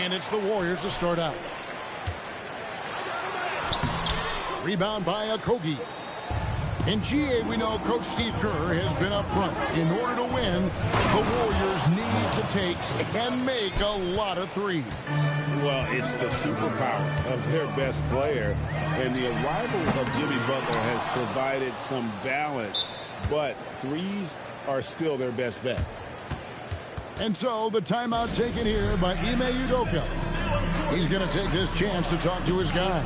And it's the Warriors to start out. Rebound by Okogie. In GA, we know Coach Steve Kerr has been up front. In order to win, the Warriors need to take and make a lot of threes. Well, it's the superpower of their best player. And the arrival of Jimmy Butler has provided some balance. But threes are still their best bet. And so the timeout taken here by Ime Udoka. He's going to take this chance to talk to his guy.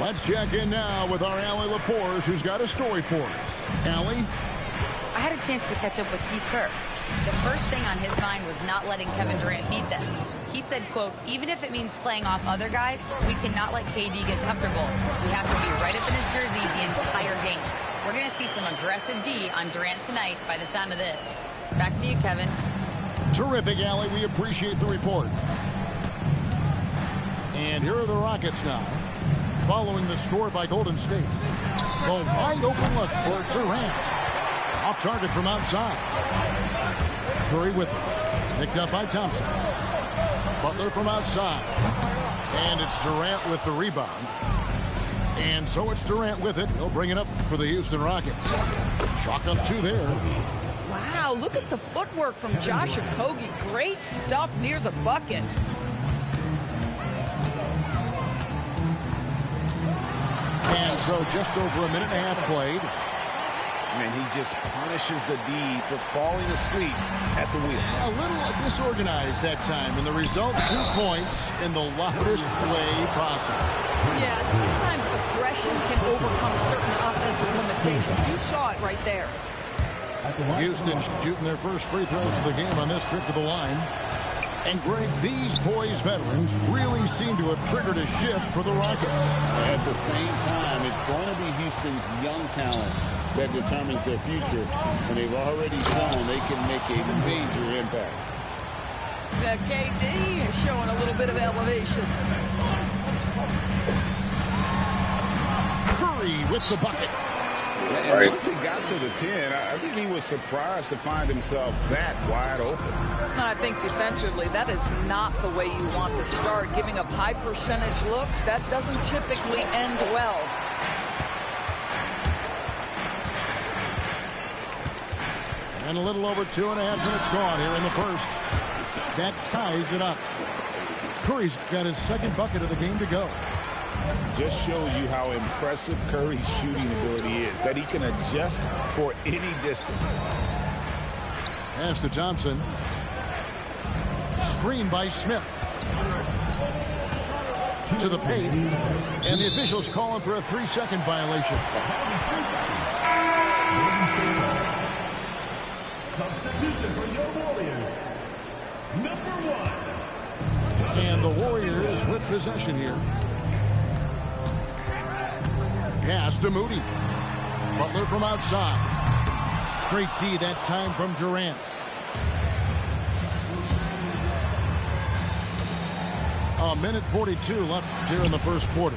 Let's check in now with our Allie LaForce, who's got a story for us. Allie? I had a chance to catch up with Steve Kerr. The first thing on his mind was not letting Kevin Durant beat them. He said, quote, even if it means playing off other guys, we cannot let KD get comfortable. We have to be right up in his jersey the entire game. We're going to see some aggressive D on Durant tonight by the sound of this. Back to you, Kevin. Terrific, Allie. We appreciate the report. And here are the Rockets now, following the score by Golden State. A wide open look for Durant. Off target from outside. Curry with it. Picked up by Thompson. Butler from outside. And it's Durant with the rebound. And so it's Durant with it. He'll bring it up for the Houston Rockets. Chalk up two there. Wow, look at the footwork from Josh Okogie. Great stuff near the bucket. And so just over a minute and a half played. And he just punishes the D for falling asleep at the wheel. A little disorganized that time. And the result, 2 points in the loudest way possible. Yeah, sometimes aggression can overcome certain offensive limitations. You saw it right there. Houston shooting their first free throws of the game on this trip to the line. And Greg, these poised veterans really seem to have triggered a shift for the Rockets. At the same time, it's going to be Houston's young talent that determines their future. And they've already shown they can make a major impact. KD is showing a little bit of elevation. Curry with the bucket. And once he got to the 10, I think he was surprised to find himself that wide open. I think defensively, that is not the way you want to start. Giving up high percentage looks, that doesn't typically end well. And a little over 2.5 minutes gone here in the first. That ties it up. Curry's got his second bucket of the game to go. Just shows you how impressive Curry's shooting ability is, that he can adjust for any distance. Pass to Thompson. Screen by Smith. To the paint. And the officials calling for a 3-second violation. Substitution for your Warriors. Number 1. And the Warriors with possession here. Pass to Moody. Butler from outside. Great D that time from Durant. A minute 42 left here in the first quarter.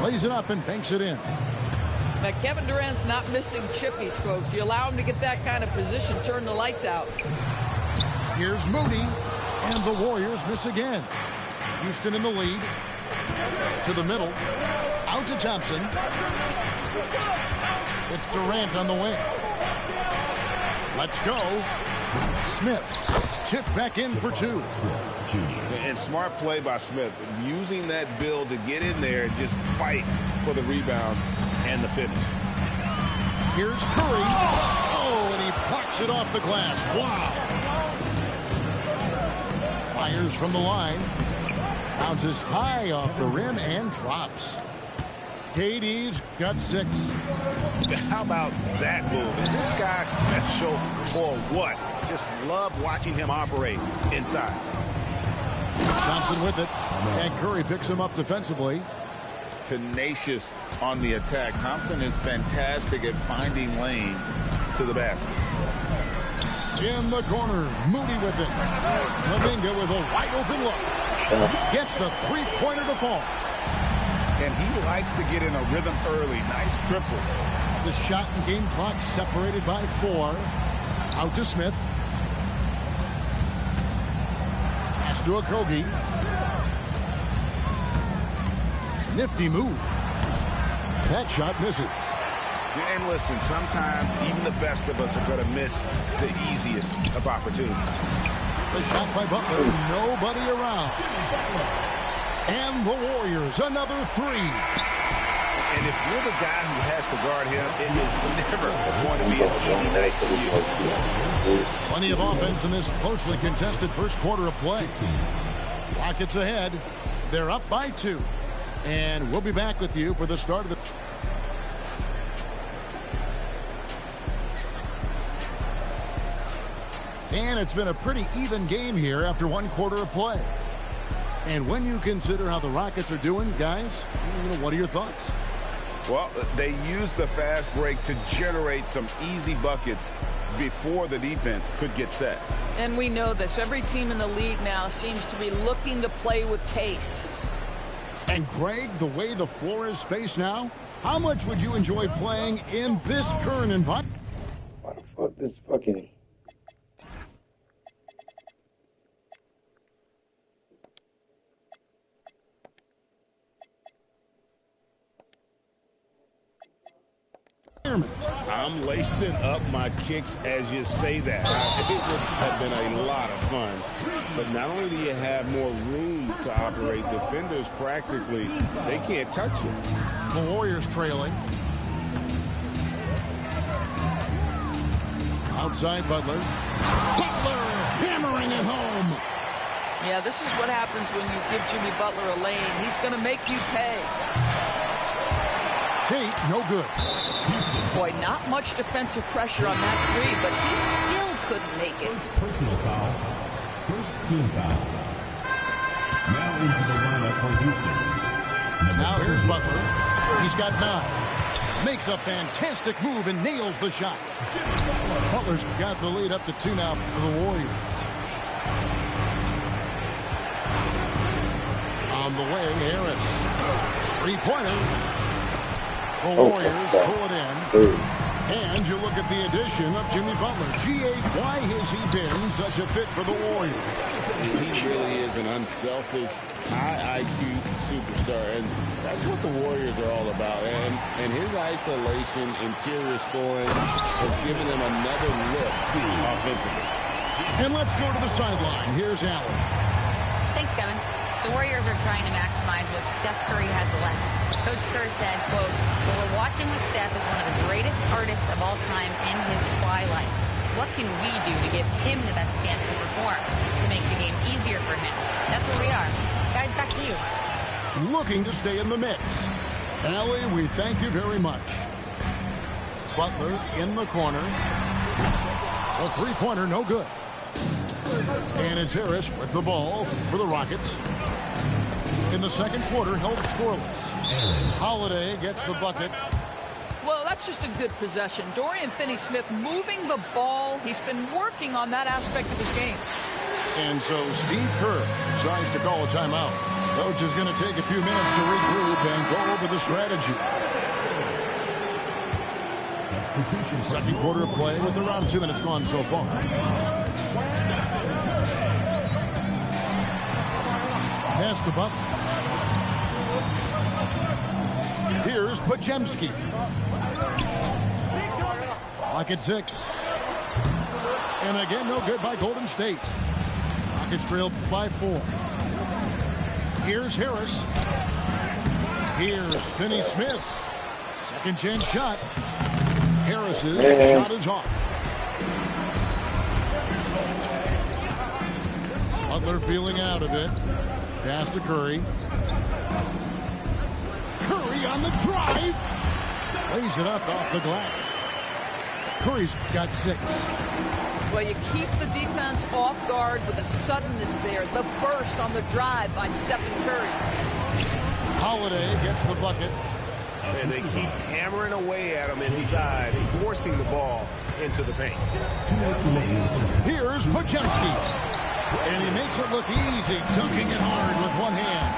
Lays it up and banks it in. Now, Kevin Durant's not missing chippies, folks. You allow him to get that kind of position, turn the lights out. Here's Moody, and the Warriors miss again. Houston in the lead. To the middle. Out to Thompson. It's Durant on the wing. Let's go. Smith. Chip back in for 2. And smart play by Smith. Using that build to get in there and just fight for the rebound and the finish. Here's Curry. Oh, and he pucks it off the glass. Wow. Fires from the line. Bounces high off the rim and drops. KD's got 6. How about that move? Is this guy special or what? Just love watching him operate inside. Thompson with it. And Curry picks him up defensively. Tenacious on the attack. Thompson is fantastic at finding lanes to the basket. In the corner, Moody with it. Kuminga with a wide open look. Gets the three-pointer to fall. And he likes to get in a rhythm early. Nice triple. The shot and game clock separated by 4. Out to Smith. Pass to Okogie. Nifty move. That shot misses. And listen, sometimes even the best of us are going to miss the easiest of opportunities. The shot by Butler. Nobody around. And the Warriors, another 3. And if you're the guy who has to guard him, it is never going to be an easy night for you. Plenty of offense in this closely contested first quarter of play. Rockets ahead. They're up by 2. And we'll be back with you for the start of the... And it's been a pretty even game here after 1 quarter of play. And when you consider how the Rockets are doing, guys, what are your thoughts? Well, they used the fast break to generate some easy buckets before the defense could get set. And we know this. Every team in the league now seems to be looking to play with pace. And Greg, the way the floor is spaced now, how much would you enjoy playing in this current environment? Why the fuck this fucking... I'm lacing up my kicks as you say that. It would have been a lot of fun. But not only do you have more room to operate, defenders practically, they can't touch you. The Warriors trailing. Outside Butler. Butler hammering it home. Yeah, this is what happens when you give Jimmy Butler a lane. He's going to make you pay. Tate, no good. Boy, not much defensive pressure on that 3, but he still couldn't make it. First personal foul. First team foul. Now into the lineup for Houston. Now here's Butler. He's got 9. Makes a fantastic move and nails the shot. Butler's got the lead up to 2 now for the Warriors. On the way, Harris. 3-pointer. The Warriors pull it in. And you look at the addition of Jimmy Butler. G.A., why has he been such a fit for the Warriors? He really is an unselfish, high IQ superstar, and that's what the Warriors are all about. And his isolation, interior scoring has given them another look offensively. And let's go to the sideline. Here's Allen. Thanks, Kevin. The Warriors are trying to maximize what Steph Curry has left. Coach Kerr said, quote, "What we're watching with Steph is one of the greatest artists of all time in his twilight. What can we do to give him the best chance to perform, to make the game easier for him?" That's where we are. Guys, back to you. Looking to stay in the mix. Allie, we thank you very much. Butler in the corner. A 3-pointer, no good. And it's Harris with the ball for the Rockets. In the second quarter, held scoreless. Holiday gets the bucket. Well, that's just a good possession. Dorian Finney-Smith moving the ball. He's been working on that aspect of his game. And so Steve Kerr decides to call a timeout. Coach is going to take a few minutes to regroup and go over the strategy. Second quarter of play with around 2 minutes gone so far. Pass to Butler. Here's Podziemski. Clock at 6. And again, no good by Golden State. Rockets trailed by 4. Here's Harris. Here's Finney-Smith. Second chance shot. Harris's shot is off. Butler feeling out of it. Pass to Curry. Curry on the drive. Lays it up off the glass. Curry's got 6. Well, you keep the defense off guard with the suddenness there. The burst on the drive by Stephen Curry. Holiday gets the bucket. And they keep hammering away at him inside, forcing the ball into the paint. Here's Podziemski. And he makes it look easy, dunking it hard with one hand.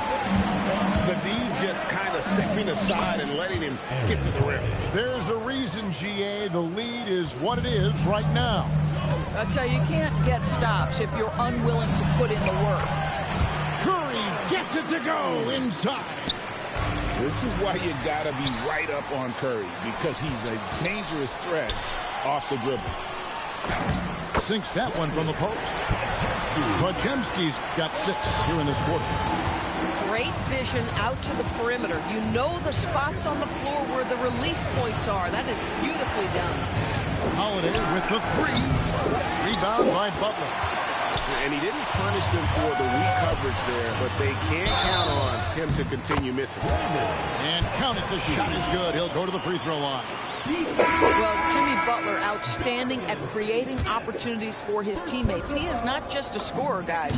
The D just kind of stepping aside and letting him get to the rim. There's a reason, GA, the lead is what it is right now. I tell you, you can't get stops if you're unwilling to put in the work. Curry gets it to go inside. This is why you got to be right up on Curry, because he's a dangerous threat off the dribble. Sinks that one from the post. Podziemski's got 6 here in this quarter. Great vision out to the perimeter. You know the spots on the floor where the release points are. That is beautifully done. Holiday with the 3. Rebound by Butler. And he didn't punish them for the weak coverage there, but they can't count on him to continue missing. And count it, the shot is good. He'll go to the free throw line. Well, Jimmy Butler, outstanding at creating opportunities for his teammates. He is not just a scorer, guys.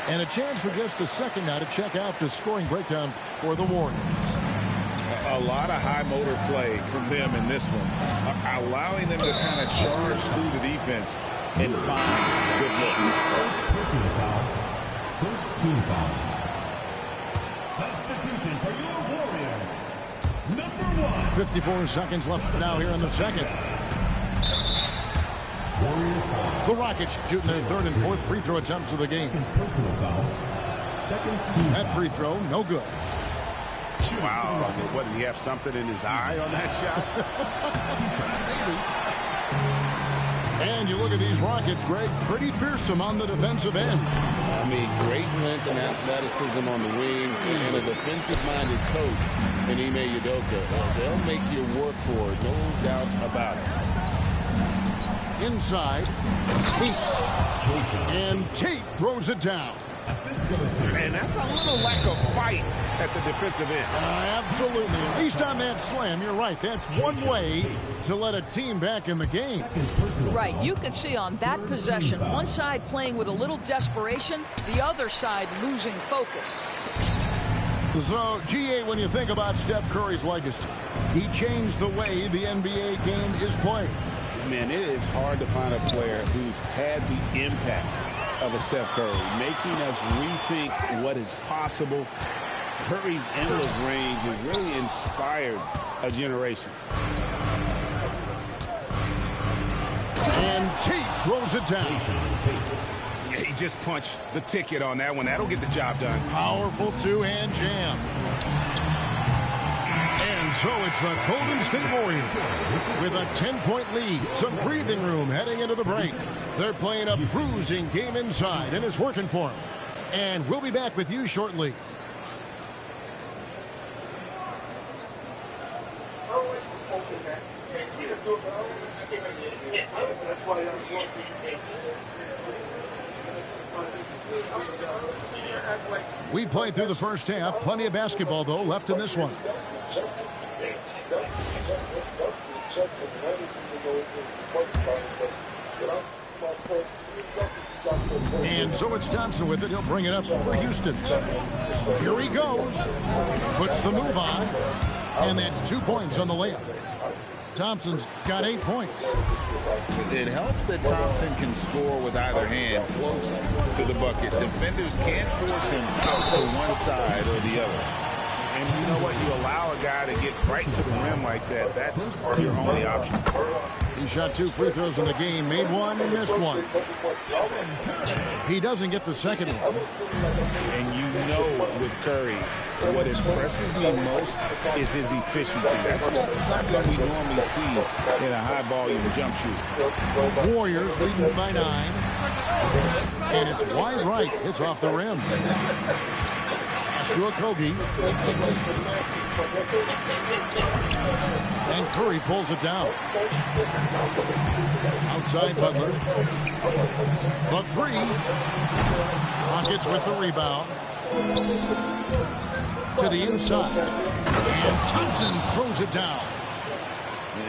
And a chance for just a second now to check out the scoring breakdown for the Warriors. A lot of high motor play from them in this one, allowing them to kind of charge through the defense and find good looks. Personal foul. First team foul. Substitution for your Warriors. Number 1. 54 seconds left now here in the second. Warriors foul. The Rockets shooting their 3rd and 4th free throw attempts of the game. Personal foul. Second team. That free throw, no good. Wow. What, did he have something in his eye on that shot? And you look at these Rockets, Greg, pretty fearsome on the defensive end. I mean, great length and athleticism on the wings, and a defensive-minded coach in Ime Udoka. They'll make you work for it, no doubt about it. Inside, Tate. And Tate throws it down. And that's a little lack of fight at the defensive end. Absolutely. At least on that slam, you're right. That's one way to let a team back in the game. Right. You can see on that possession, one side playing with a little desperation, the other side losing focus. So, GA, when you think about Steph Curry's legacy, he changed the way the NBA game is played. Man, it is hard to find a player who's had the impact of a Steph Curry, making us rethink what is possible. Curry's endless range has really inspired a generation. And Tate throws it down. Yeah, he just punched the ticket on that one. That'll get the job done. Powerful two-hand jam. And so it's the Golden State Warriors with a 10-point lead. Some breathing room heading into the break. They're playing a bruising game inside, and it's working for them. And we'll be back with you shortly. We played through the first half. Plenty of basketball, though, left in this one. And so it's Thompson with it. He'll bring it up for Houston. Here he goes. Puts the move on. And that's 2 points on the layup. Thompson's got 8 points. It helps that Thompson can score with either hand close to the bucket. Defenders can't force him out to one side or the other. And you know what? You allow a guy to get right to the rim like that. That's your only option. He shot 2 free throws in the game, made 1 and missed 1. He doesn't get the second one. And you know with Curry, what impresses me most is his efficiency. That's not something we normally see in a high-volume jump shoot. Warriors leading by 9. And it's wide right. It's off the rim. to Okogie. And Curry pulls it down. Outside Butler. The three. Rockets with the rebound. To the inside. And Thompson throws it down.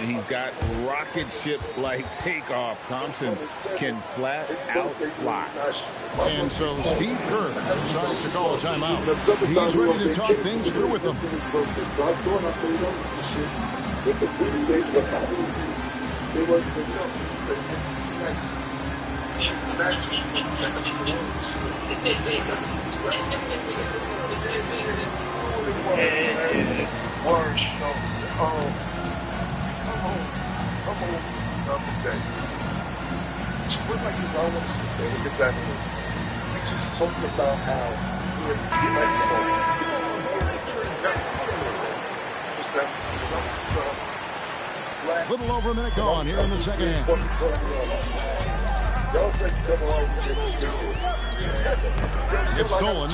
And he's got rocket ship-like takeoff. Thompson can flat out fly. And so Steve Kerr decides to call a timeout. He's ready to talk things through with them. We're like, I want to sit there and get back in. We just talked about how we're a little over a minute gone here in the second half. It's stolen.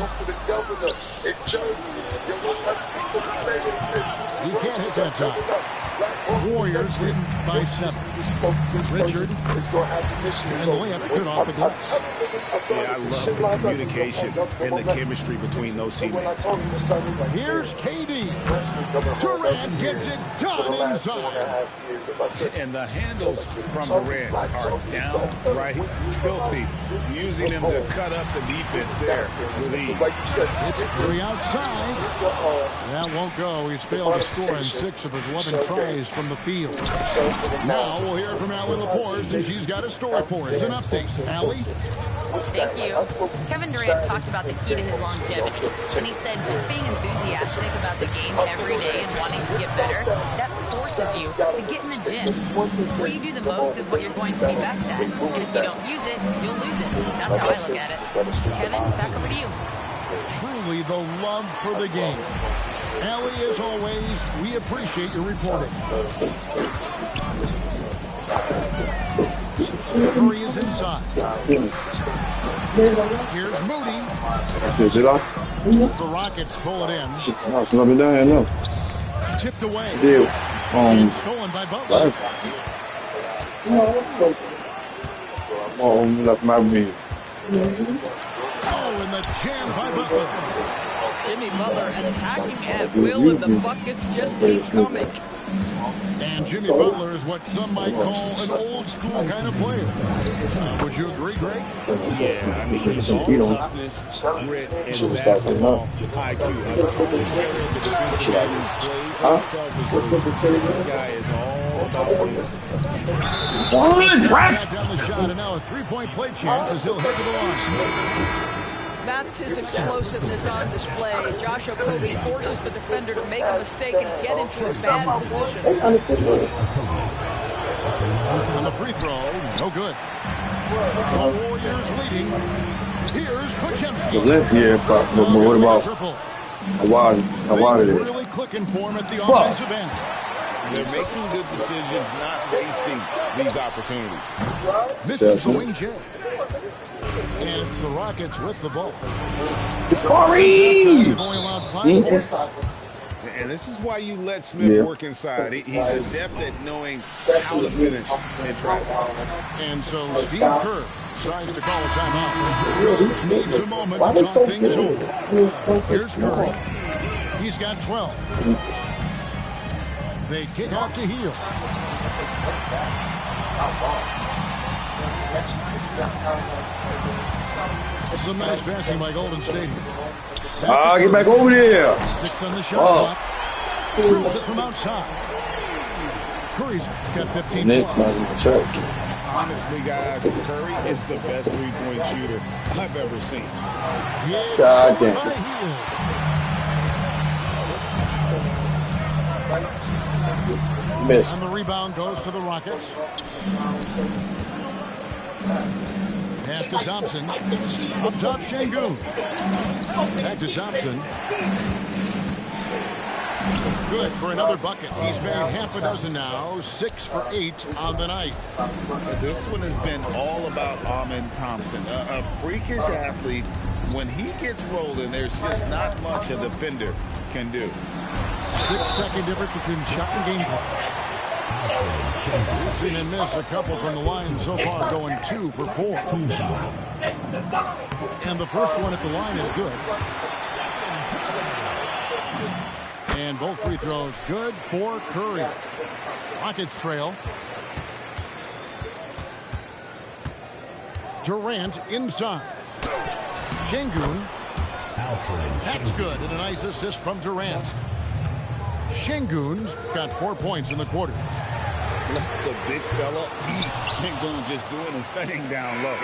He can't hit that time. Warriors leading by 7. Richard. And the layup's good off the glass. Yeah, I love the communication and the chemistry between those teammates. Here's KD. Durant gets it done inside. And the handles from Durant are downright filthy, using him to cut up the defense there with ease. It's Curry outside. That won't go. He's failed to score in 6 of his 11 tries from the field. Now we'll hear from Allie LaForce, and she's got a story for us. An update. Allie? Thank you. Kevin Durant talked about the key to his longevity, and he said just being enthusiastic about the game every day and wanting to get better, that forces you to get in the gym. Where you do the most is what you're going to be best at, and if you don't use it, you'll lose it. That's how I look at it. Kevin, back over to you. Truly the love for the game. Allie, as always, we appreciate your reporting. Curry is inside. Here's Moody. The Rockets pull it in. Tipped away. And stolen by Butler. Oh, and the jam by Butler. Jimmy Butler attacking at will, and the buckets just keep coming. And Jimmy Butler is what some might call an old school kind of player. Would you agree, Greg? Yeah, I mean, he's all toughness, grit, and basketball IQ. The guy is all about winning. Down the shot, and now a three-point play chance as he'll head to the line. That's his explosiveness on display. Josh Okogie forces the defender to make a mistake and get into a bad position. On the free throw, no good. The Warriors leading. Here's Podziemski. Yeah, but what about I wanted it. Really clicking for him at the offensive end. They're making good decisions, not wasting these opportunities. Misses the wing J. And it's the Rockets with the ball. Corey! Only allowed 5 points. And this is why you let Smith work inside. He's adept at knowing how to finish in traffic. And so Steve Kerr decides to call a timeout. Needs a moment to talk things over. Here's Curry. He's got 12. They kick out to Hield. Some nice passing by Golden State. Get back over there. 6 on the shot clock. Drills it from outside. Curry's got 15 points. Honestly, guys, Curry is the best three-point shooter I've ever seen. God damn. Miss. And the rebound goes to the Rockets. Pass to Thompson. Up top, Şengün. Back to Thompson. Good for another bucket. He's made half a dozen now, 6 for 8 on the night. This one has been all about Amen Thompson, a freakish athlete. When he gets rolling, there's just not much a defender can do. 6-second difference between shot and game clock. We've seen him miss a couple from the line so far, going 2 for 4. And the first one at the line is good. And both free throws good for Curry. Rockets trail. Durant inside. Şengün. That's good. And a nice assist from Durant. Şengün's got 4 points in the quarter. Let the big fella eat. Şengün just doing his thing down low.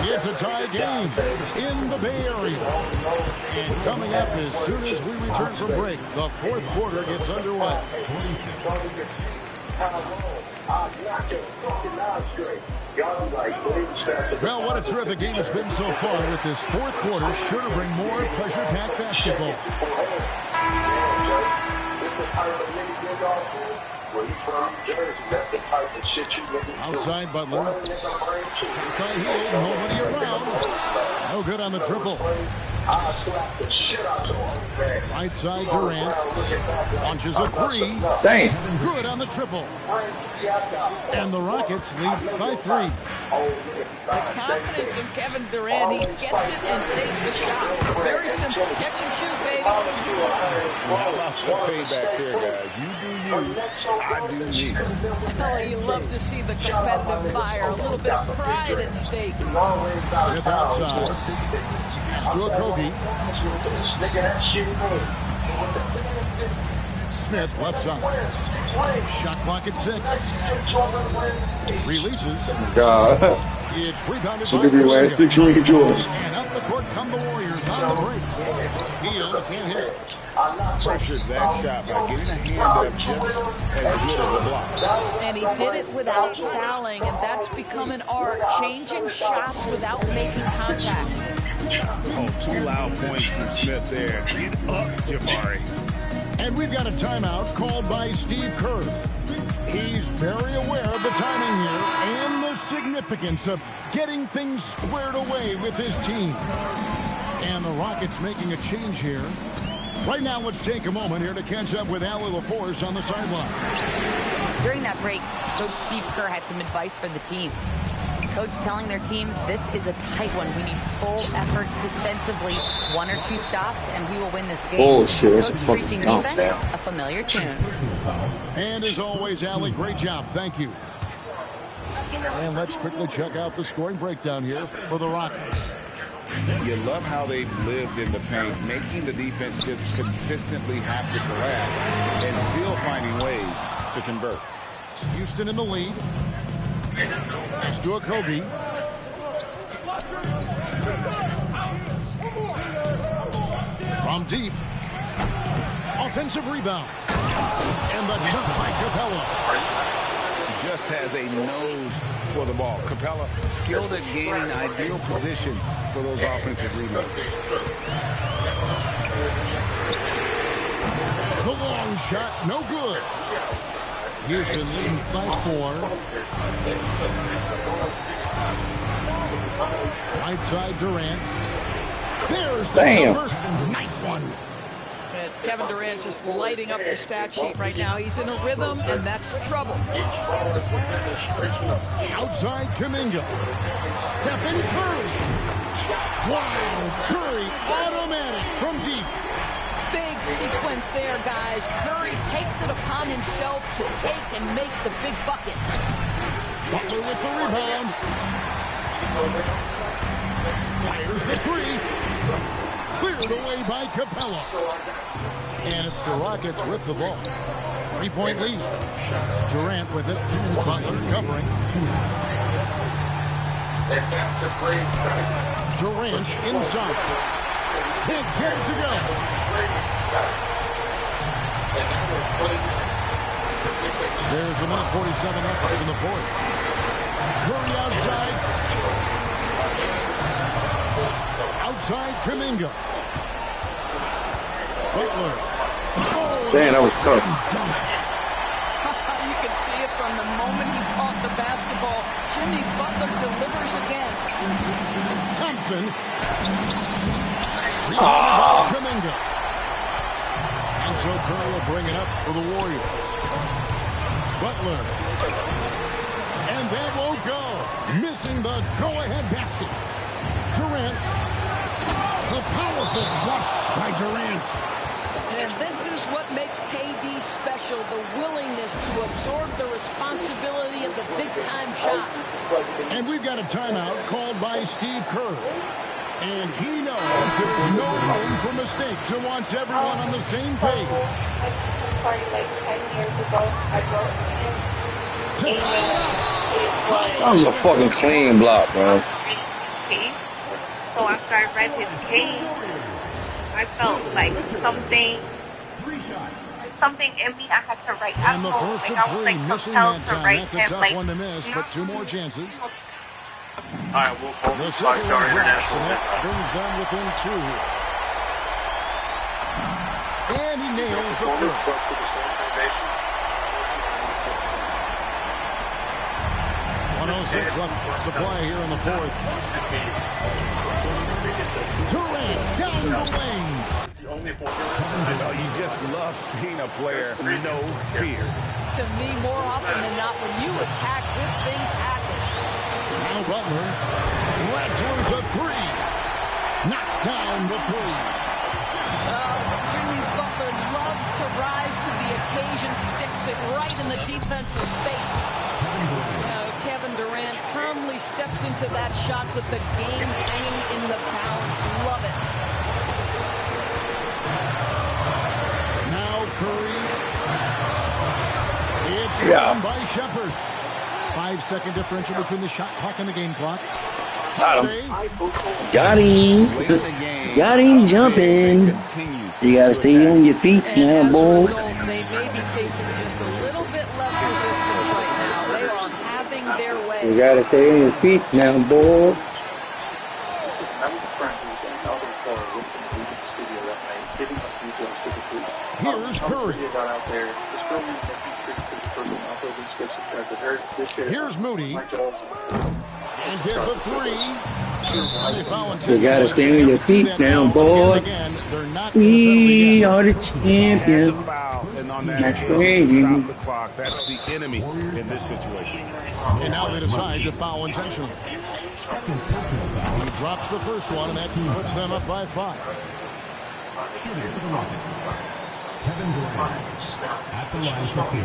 It's a tie game in the Bay Area. And coming up as soon as we return from break, the fourth quarter gets underway. Well, what a terrific game it's been so far with this fourth quarter. Sure to bring more pressure-packed basketball. Outside Butler. By heel, nobody around. No good on the triple. Right side Durant. Launches a three. Dang. Good on the triple. And the Rockets lead by 3. The confidence in Kevin Durant. He gets it and takes the shot. Very simple. Catch and shoot, baby. How about the payback there, guys? You do you, I do me. Oh, you love to see the competitive fire. A little bit of pride at stake. Smith outside. Kogi. Smith left side. Shot clock at 6. Releases. God. It's rebounded Look at me wearing 6 ring Jordan. And up the court come the Warriors on the break. Heel can't hit. Pressured that shot by getting a hand up just as good as a block. And he did it without fouling, and that's become an art. Changing shots without making contact. Oh, 2 loud points from Smith there. Get up, Jabari. And we've got a timeout called by Steve Kerr. He's very aware of the timing here and the significance of getting things squared away with his team. And the Rockets making a change here. Right now, let's take a moment here to catch up with Allie LaForce on the sideline. During that break, Coach Steve Kerr had some advice for the team. Coach telling their team, this is a tight one. We need full effort defensively. 1 or 2 stops, and we will win this game. Oh, shit. That's a Coach fucking preaching count, defense, man. a familiar tune. And as always, Allie, great job. Thank you. And let's quickly check out the scoring breakdown here for the Rockets. You love how they've lived in the paint, making the defense just consistently have to collapse and still finding ways to convert. Houston in the lead. Stuart Kogi. From deep. Offensive rebound. And the dunk by Capella. Just has a nose for the ball. Capella skilled at gaining ideal position for those offensive rebounds. The long shot, no good. Houston leading by 4. Right side Durant. There's the number. Nice one. And Kevin Durant just lighting up the stat sheet right now. He's in a rhythm, and that's trouble. Outside Kuminga. Stephen Curry. Wow, Curry automatic from deep. Big sequence there, guys. Curry takes it upon himself to take and make the big bucket. Butler with the rebound. Fires the 3. Cleared away by Capella. And it's the Rockets with the ball. 3-point lead. Durant with it. Butler covering. Durant inside. Can't get it to go. There's a minute 47 left in the fourth. Curry outside. Outside Kuminga. Butler. Damn, that was tough. You can see it from the moment he caught the basketball. Jimmy Butler delivers again. Thompson. Kuminga. And so Curry will bring it up for the Warriors. Butler. And that won't go. Missing the go-ahead basket. Durant. The powerful flush by Durant. And this is what makes KD special, the willingness to absorb the responsibility of the big-time shot. And we've got a timeout called by Steve Kerr. And he knows there's no room for mistakes and wants everyone on the same page. That was a fucking clean block, bro. So after I read his case, I felt like something in me I had to write. And the first like of I was three, like missing that compelled to time. write That's a him tough like one to miss, but two more chances. Alright, we'll call The this second five-star one drops, international. and that brings them within two here. And he nails the first. 106 left to play here in the fourth. Durant down the lane. You just love seeing a player no fear. To me, more often than not, when you attack, good things happen. Now Butler lets loose a three. Knocks down the three. Jimmy Butler loves to rise to the occasion, sticks it right in the defense's face. Kevin Durant calmly steps into that shot with the game hanging in the balance. Love it. Now Curry. It's won by Shepard. 5-second differential between the shot clock and the game clock. Got him. Got him jumping. You gotta stay on your feet now, boy. They may be facing just a little bit less resistance right now. They are having their way. You gotta stay on your feet now, boy. Here's Curry. Here's Moody. And get the three. You gotta stay on your feet now, boy. We are the champions. That's crazy. Stop the clock. That's the enemy in this situation. And now they decide to foul intentionally. He drops the first one, and that puts them up by 5. Shooting for the Rockets, Kevin Durant at the line for 2.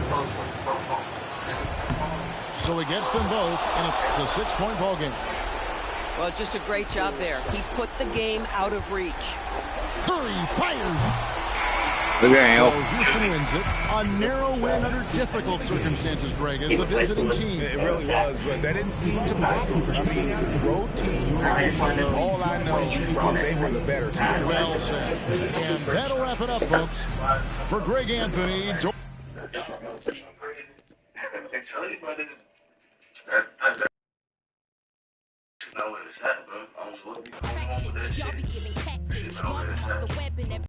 So he gets them both, and it's a 6-point ball game. Well, just a great job there. He put the game out of reach. Curry fires. Look at So him. Houston wins it. A narrow win under difficult circumstances, Greg, as the visiting team. It really was, but that didn't seem to bother them. I mean, road team, all I know is they were the better team. Well said. And that'll wrap it up, folks. For Greg Anthony. Know where it's at, bro. I don't know what be going on with that shit. Shit, know where it's at.